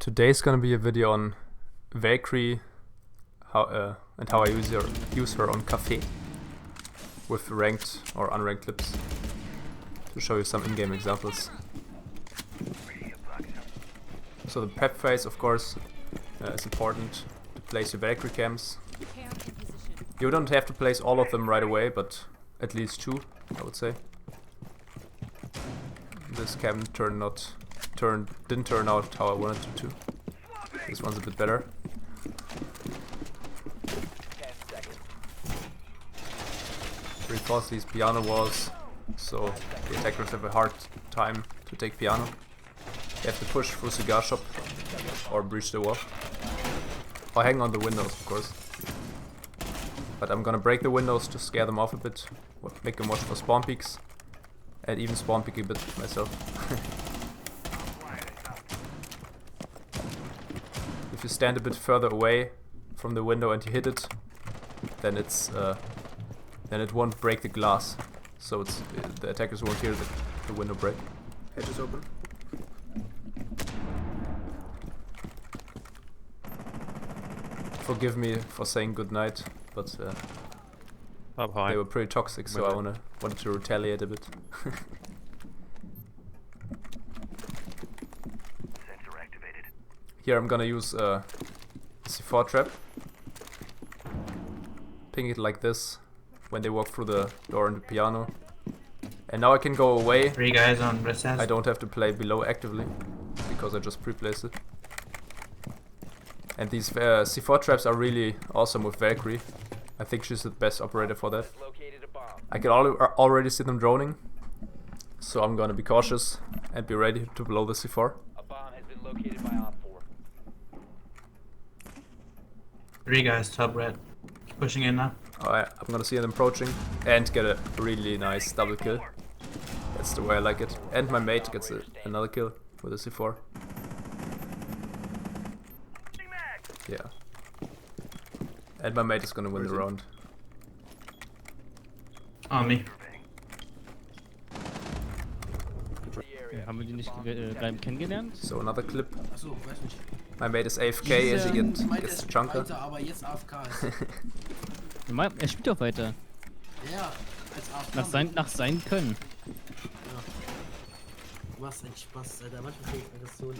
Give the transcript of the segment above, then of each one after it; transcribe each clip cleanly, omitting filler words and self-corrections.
Today's gonna be a video on Valkyrie, and how I use her on Kafe with ranked or unranked clips to show you some in-game examples. So the prep phase, of course, is important to place your Valkyrie cams. You don't have to place all of them right away, but at least two, I would say. This cam didn't turn out how I wanted it to. This one's a bit better. Reinforce these piano walls so the attackers have a hard time to take piano. You have to push through cigar shop or breach the wall. Or hang on the windows, of course. But I'm gonna break the windows to scare them off a bit, make them watch for spawn peeks, and even spawn peek a bit myself. If you stand a bit further away from the window and you hit it, then it won't break the glass. So the attackers won't hear the window break. Hedge is open. Forgive me for saying goodnight, but they were pretty toxic, so I wanted to retaliate a bit. Here I'm gonna use a C4 trap. Ping it like this when they walk through the door in the piano. And now I can go away. 3 guys on recess. I don't have to play below actively, because I just pre-placed it. And these C4 traps are really awesome with Valkyrie. I think she's the best operator for that. I can already see them droning, so I'm gonna be cautious and be ready to blow the C4. A bomb has been located by Op 4. 3 guys top red. Pushing in now. Alright, I'm gonna see them approaching and get a really nice double kill. That's the way I like it. And my mate gets another kill with a C4. Yeah. And my mate is gonna win the round. On me. Haben wir die nicht gleich kennengelernt? So another clip. Achso, weiß nicht. My mate is AFK as he gets the chunker. Weiter, aber jetzt AFK ist. Er spielt auch weiter. Ja, als AFK. Nach seinem Können. Ja. Du machst echt Spaß, Alter. Manchmal krieg ich Aggression.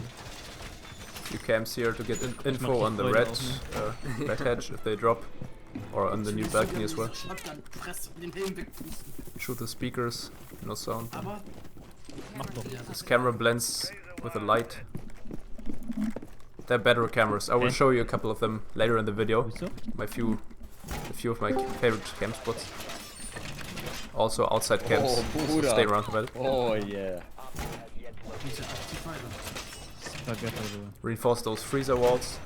Few camps here to get info on the red hedge if they drop, or on the new balcony as well. Shoot the speakers, no sound. This camera blends with the light. They're better cameras. I will show you a couple of them later in the video. A few of my favorite camp spots. Also outside camps, so stay around about it. Oh yeah. Reinforce those freezer walls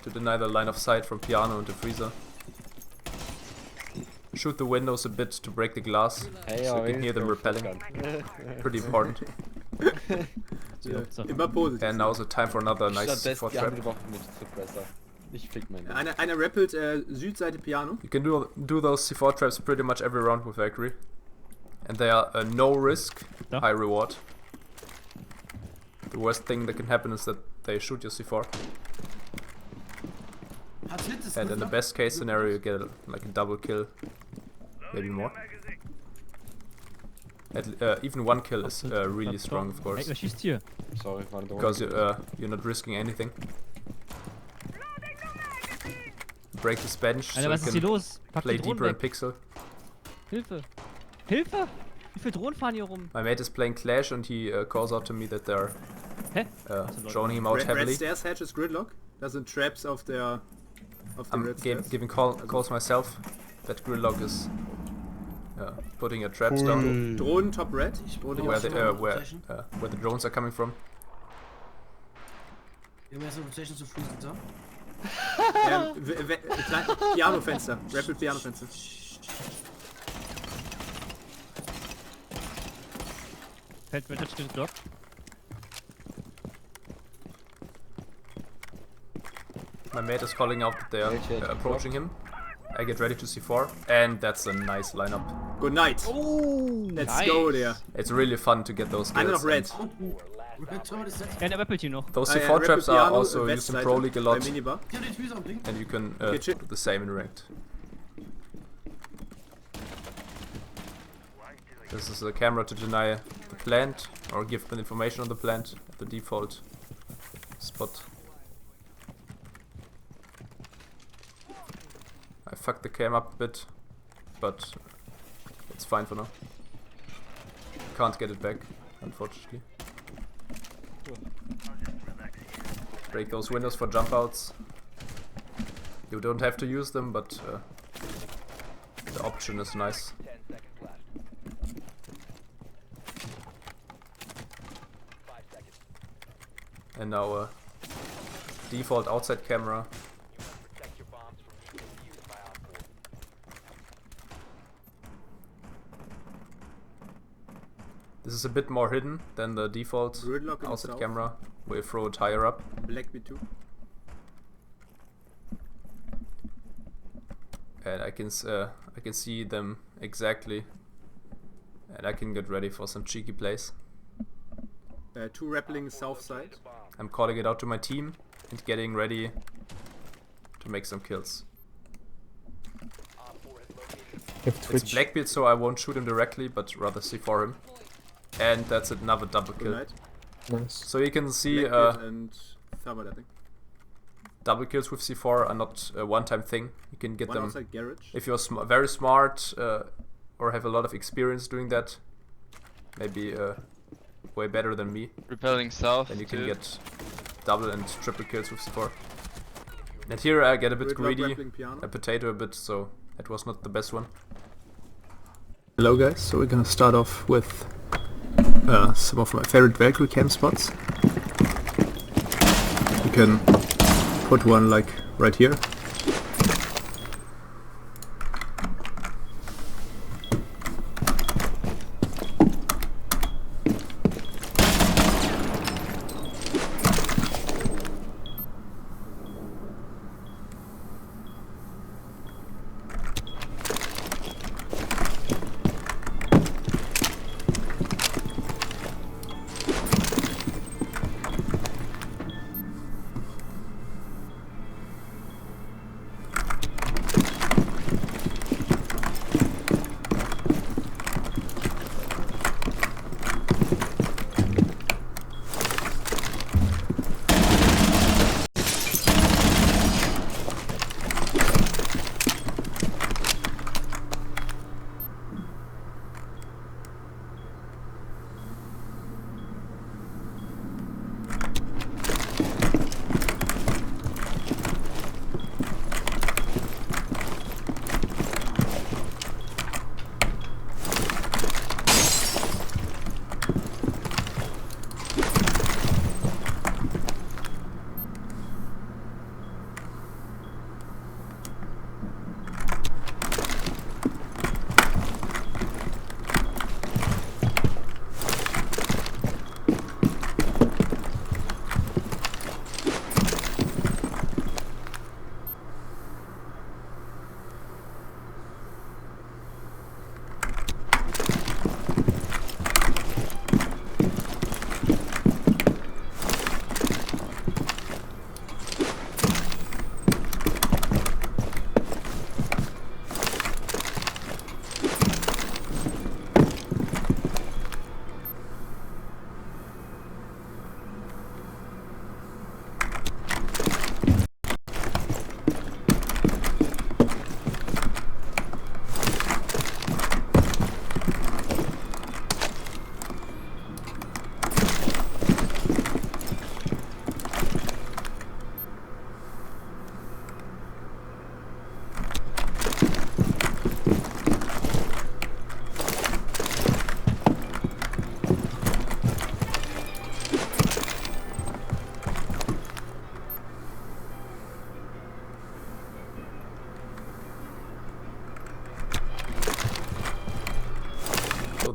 to deny the line of sight from piano into freezer. Shoot the windows a bit to break the glass, so you can hear them repelling. Pretty important. Immer positiv. And now's the time for another nice C4 trap. Einer rappelt Südseite Piano. You can do those C4 traps pretty much every round with Valkyrie. And they are no risk, high reward. The worst thing that can happen is that they shoot your C4. And in the best case scenario you get like a double kill, maybe more. Even one kill is really strong, of course, because you're not risking anything. Break this bench so you can play deeper in pixel. Hilfe! Hilfe! Wie viele Drohnen fahren hier rum? My mate is playing Clash and he calls out to me that they're droning him out heavily. Red stairs hedge is gridlock. Da sind traps auf der red stairs. Giving calls myself that gridlock is putting your traps down. Drohnen top red. Where the drones are coming from. Rotation zu freezen, Piano-Fenster. Rapid Piano-Fenster. Fällt Block. My mate is calling out that they are approaching him. I get ready to C4, and that's a nice lineup. Good night. Oh, Let's go there. It's really fun to get those kills. Einer noch red. Torwart ist jetzt. Ja, der weppelt ihn noch. Those Ah, ja, C4 traps are Piano, also used in Pro League a lot, Minibar. Ich hab die Füße am Ding. and you can Okay, chill. do the same in ranked. This is a camera to deny the plant or give them information on the plant at the default spot. I fucked the cam up a bit, but it's fine for now. Can't get it back, unfortunately. Break those windows for jump outs. You don't have to use them, but the option is nice. 10 seconds left. 5 seconds. And now default outside camera. You must protect your bombs from being used by Op 4. This is a bit more hidden than the default Gridlock in outside south. camera, where you throw it higher up. Black B2. And I can see them exactly, and I can get ready for some cheeky plays. 2 rappelling south side. I'm calling it out to my team and getting ready to make some kills. Op 4 has located It's Blackbeard, so I won't shoot him directly, but rather C4 him. And that's another double Good kill. night. Nice. So you can see Blackbeard and Thabad, I think. double kills with C4 are not a one-time thing. You can get One them outside garage. if you're very smart or have a lot of experience doing that. Maybe way better than me. Repelling south. Then you can too. get double and triple kills with C4. And here I get a bit Gridlock, greedy, rappelling piano. a potato a bit, so that was not the best one. Hello guys, so we're gonna start off with some of my favorite Valkyrie cam spots. You can put one like right here.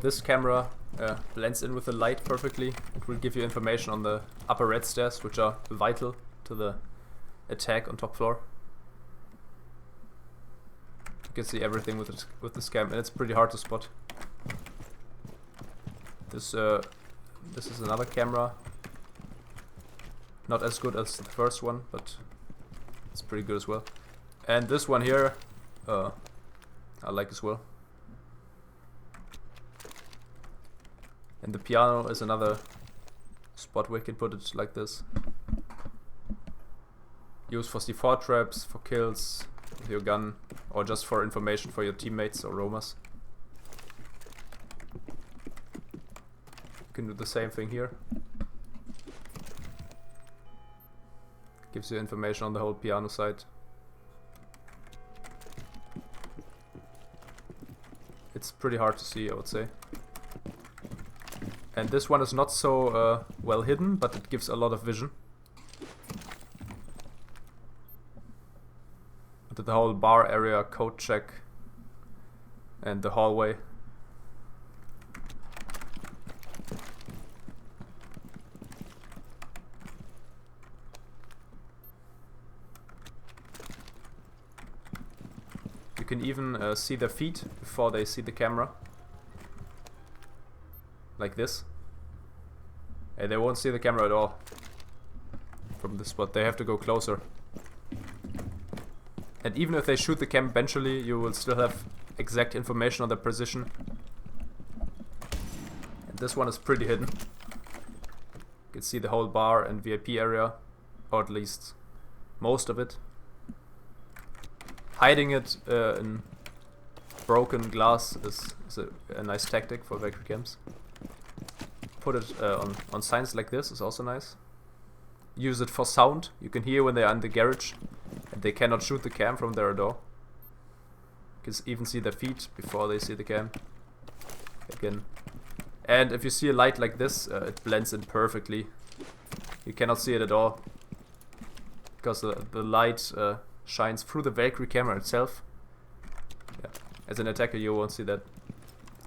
This camera blends in with the light perfectly. It will give you information on the upper red stairs, which are vital to the attack on top floor. You can see everything with this cam, and it's pretty hard to spot. This is another camera Not as good as the first one, but it's pretty good as well. And this one here, I like as well. And the piano is another spot where you can put it like this. Use for C4 traps, for kills with your gun, or just for information for your teammates or roamers. You can do the same thing here. Gives you information on the whole piano side. It's pretty hard to see, I would say. And this one is not so well hidden, but it gives a lot of vision. The whole bar area, code check, and the hallway. You can even see their feet before they see the camera. Like this. And they won't see the camera at all from this spot. They have to go closer. And even if they shoot the cam eventually, you will still have exact information on their position. And this one is pretty hidden. You can see the whole bar and VIP area, or at least most of it. Hiding it in broken glass is a nice tactic for Valkyrie cams. Put it on signs like this is also nice. Use it for sound. You can hear when they are in the garage. And they cannot shoot the cam from their door. You can even see their feet before they see the cam. Again. And if you see a light like this, it blends in perfectly. You cannot see it at all. Because the light shines through the Valkyrie camera itself. Yeah. As an attacker you won't see that.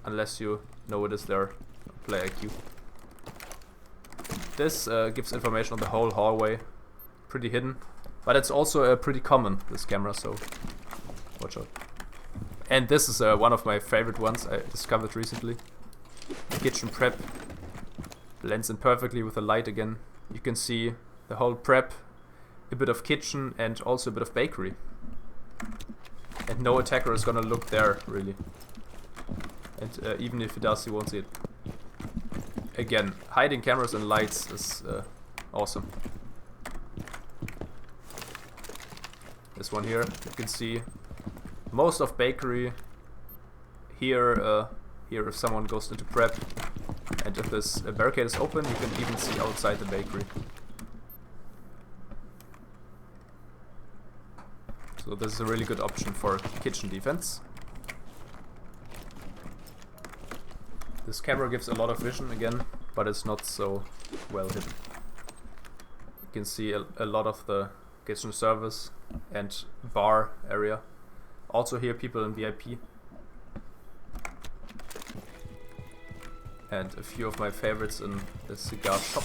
Unless you know it is their player IQ. This gives information on the whole hallway. Pretty hidden. But it's also pretty common, this camera, so watch out. And this is one of my favorite ones I discovered recently. The kitchen prep blends in perfectly with the light again. You can see the whole prep, a bit of kitchen and also a bit of bakery. And no attacker is gonna look there, really. And even if he does, he won't see it. Again, hiding cameras and lights is awesome. This one here, you can see most of bakery. Here, here if someone goes into prep, and if this barricade is open, you can even see outside the bakery. So this is a really good option for kitchen defense. This camera gives a lot of vision again, but it's not so well hidden. You can see a lot of the kitchen service and bar area. Also here people in VIP. And a few of my favorites in the cigar shop.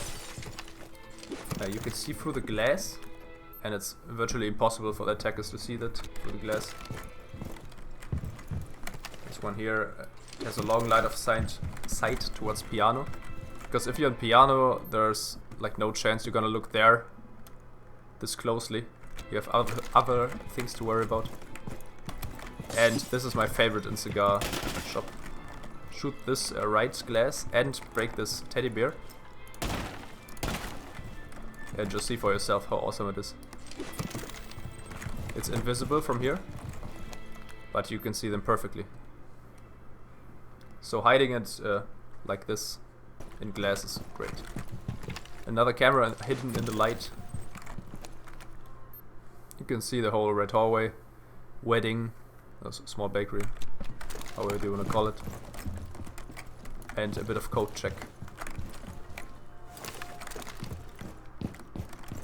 You can see through the glass, and it's virtually impossible for the attackers to see that through the glass. This one here has a long line of sight towards piano. Because if you're in piano, there's like no chance you're gonna look there this closely. You have other things to worry about. And this is my favorite in cigar shop. Shoot this right glass and break this teddy bear. And just see for yourself how awesome it is. It's invisible from here, but you can see them perfectly. So hiding it like this in glass is great. Another camera hidden in the light. You can see the whole red hallway, wedding, small bakery, however you want to call it, and a bit of code check.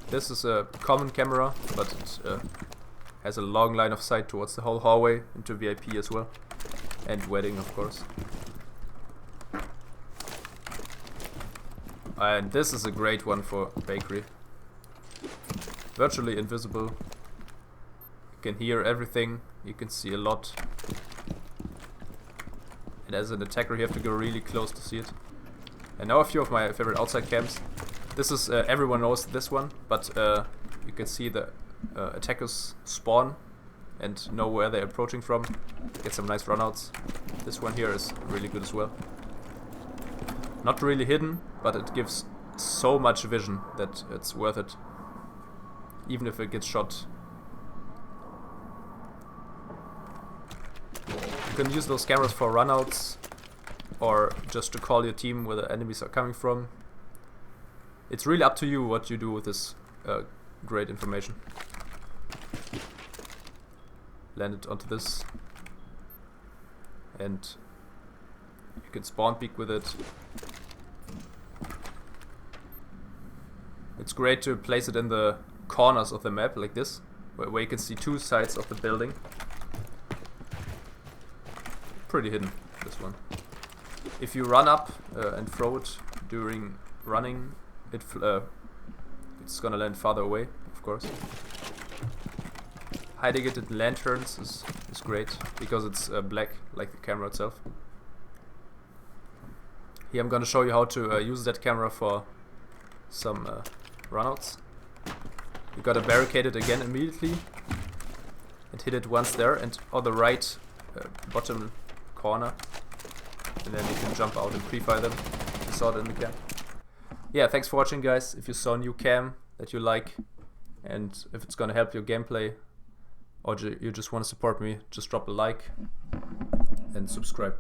This is a common camera, but it has a long line of sight towards the whole hallway into VIP as well, and wedding of course. And this is a great one for bakery. Virtually invisible. You can hear everything, you can see a lot. And as an attacker you have to go really close to see it. And now a few of my favorite outside cams. This is everyone knows this one, but you can see the attackers spawn and know where they're approaching from. Get some nice runouts. This one here is really good as well. Not really hidden, but it gives so much vision that it's worth it, even if it gets shot. You can use those cameras for runouts or just to call your team where the enemies are coming from. It's really up to you what you do with this great information. Land it onto this, and you can spawn peek with it. It's great to place it in the corners of the map like this, where you can see two sides of the building. Pretty hidden, this one. If you run up and throw it during running, it's gonna land farther away, of course. Hiding it in lanterns is great, because it's black, like the camera itself. Here I'm gonna show you how to use that camera for some runouts. You gotta barricade it again immediately, and hit it once there, and on the right bottom corner, and then you can jump out and pre-fire them. You saw it in the cam. Yeah, thanks for watching, guys. If you saw a new cam that you like, and if it's gonna help your gameplay, or you just want to support me, just drop a like and subscribe.